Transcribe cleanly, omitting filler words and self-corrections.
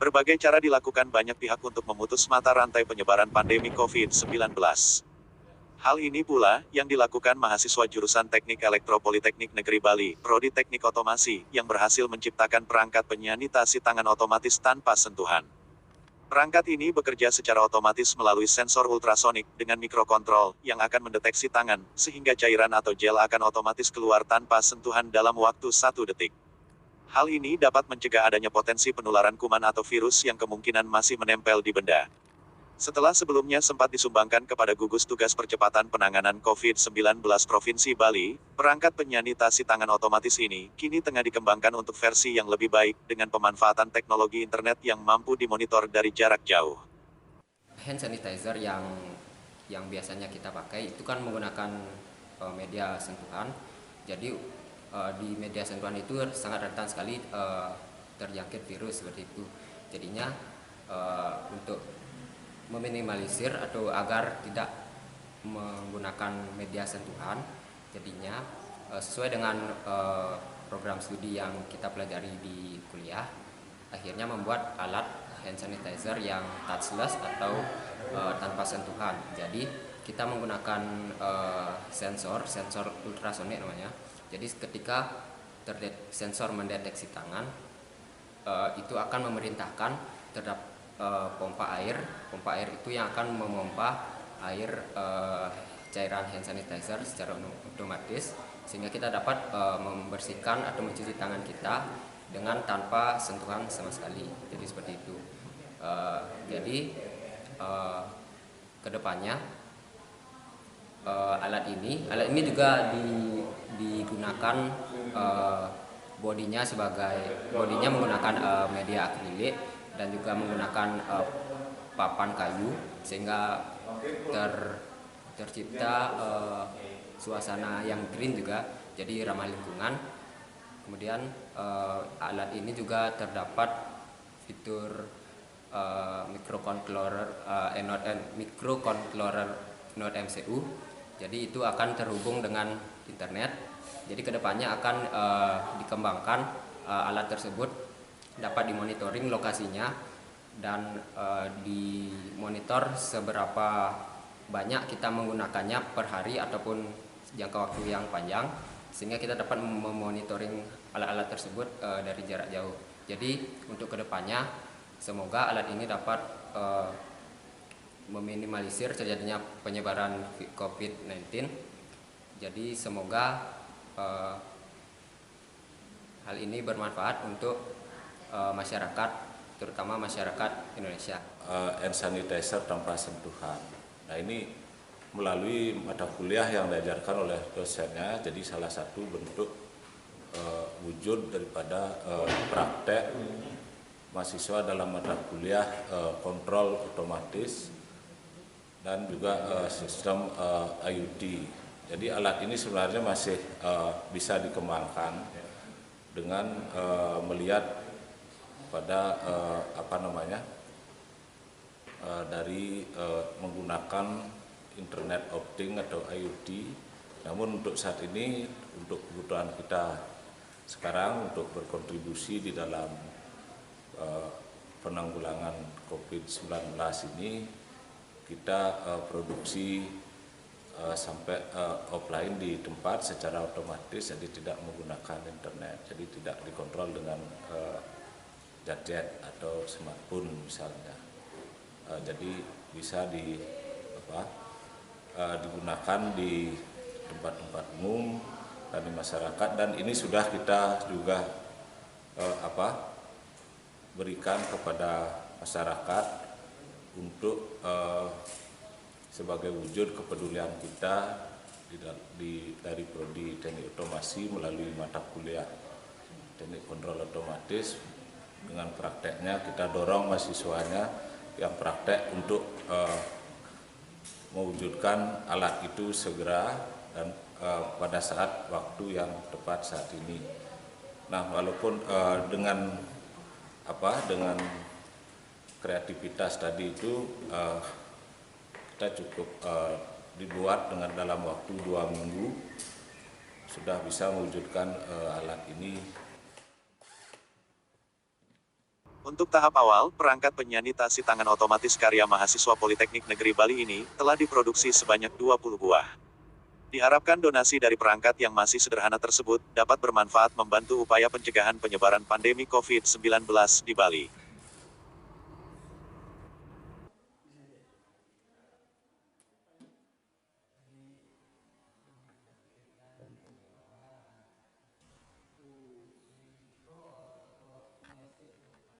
Berbagai cara dilakukan banyak pihak untuk memutus mata rantai penyebaran pandemi COVID-19. Hal ini pula yang dilakukan mahasiswa jurusan Teknik Elektro Politeknik Negeri Bali, Prodi Teknik Otomasi, yang berhasil menciptakan perangkat penyanitasi tangan otomatis tanpa sentuhan. Perangkat ini bekerja secara otomatis melalui sensor ultrasonik dengan mikrokontrol yang akan mendeteksi tangan, sehingga cairan atau gel akan otomatis keluar tanpa sentuhan dalam waktu 1 detik. Hal ini dapat mencegah adanya potensi penularan kuman atau virus yang kemungkinan masih menempel di benda. Setelah sebelumnya sempat disumbangkan kepada gugus tugas percepatan penanganan COVID-19 Provinsi Bali, perangkat penyanitasi tangan otomatis ini kini tengah dikembangkan untuk versi yang lebih baik dengan pemanfaatan teknologi internet yang mampu dimonitor dari jarak jauh. Hand sanitizer yang biasanya kita pakai itu kan menggunakan media sentuhan. Jadi di media sentuhan itu sangat rentan sekali terjangkit virus seperti itu. Jadinya untuk meminimalisir atau agar tidak menggunakan media sentuhan, jadinya sesuai dengan program studi yang kita pelajari di kuliah, akhirnya membuat alat hand sanitizer yang touchless atau tanpa sentuhan. Jadi kita menggunakan sensor ultrasonik namanya. Jadi ketika sensor mendeteksi tangan, itu akan memerintahkan terhadap pompa air itu yang akan memompa air cairan hand sanitizer secara otomatis, sehingga kita dapat membersihkan atau mencuci tangan kita dengan tanpa sentuhan sama sekali. Jadi seperti itu. Jadi kedepannya alat ini juga digunakan bodinya menggunakan media akrilik dan juga menggunakan papan kayu, sehingga tercipta suasana yang green juga, jadi ramah lingkungan. Kemudian alat ini juga terdapat fitur microcontroller Node MCU. Jadi itu akan terhubung dengan internet. Jadi kedepannya akan dikembangkan alat tersebut dapat dimonitoring lokasinya dan dimonitor seberapa banyak kita menggunakannya per hari ataupun jangka waktu yang panjang, sehingga kita dapat memonitoring alat-alat tersebut dari jarak jauh. Jadi untuk kedepannya semoga alat ini dapat meminimalisir terjadinya penyebaran COVID-19. Jadi semoga hal ini bermanfaat untuk masyarakat, terutama masyarakat Indonesia. Hand sanitizer tanpa sentuhan. Nah, ini melalui mata kuliah yang diajarkan oleh dosennya, jadi salah satu bentuk wujud daripada praktek mahasiswa dalam mata kuliah kontrol otomatis dan juga sistem IoT. Jadi alat ini sebenarnya masih bisa dikembangkan dengan melihat pada dari menggunakan internet of things atau IoT. Namun untuk saat ini, untuk kebutuhan kita sekarang untuk berkontribusi di dalam penanggulangan COVID-19 ini, kita produksi sampai offline di tempat secara otomatis, jadi tidak menggunakan internet, jadi tidak dikontrol dengan gadget atau smartphone misalnya. Jadi bisa digunakan di tempat-tempat umum dan di masyarakat, dan ini sudah kita juga berikan kepada masyarakat untuk sebagai wujud kepedulian kita dari Prodi Teknik Otomasi melalui mata kuliah Teknik Kontrol Otomatis. Dengan prakteknya kita dorong mahasiswanya yang praktek untuk mewujudkan alat itu segera dan pada saat waktu yang tepat saat ini. Nah, walaupun dengan kreativitas tadi itu kita cukup dibuat dengan dalam waktu 2 minggu sudah bisa mewujudkan alat ini. Untuk tahap awal, perangkat penyanitasi tangan otomatis karya mahasiswa Politeknik Negeri Bali ini telah diproduksi sebanyak 20 buah. Diharapkan donasi dari perangkat yang masih sederhana tersebut dapat bermanfaat membantu upaya pencegahan penyebaran pandemi COVID-19 di Bali.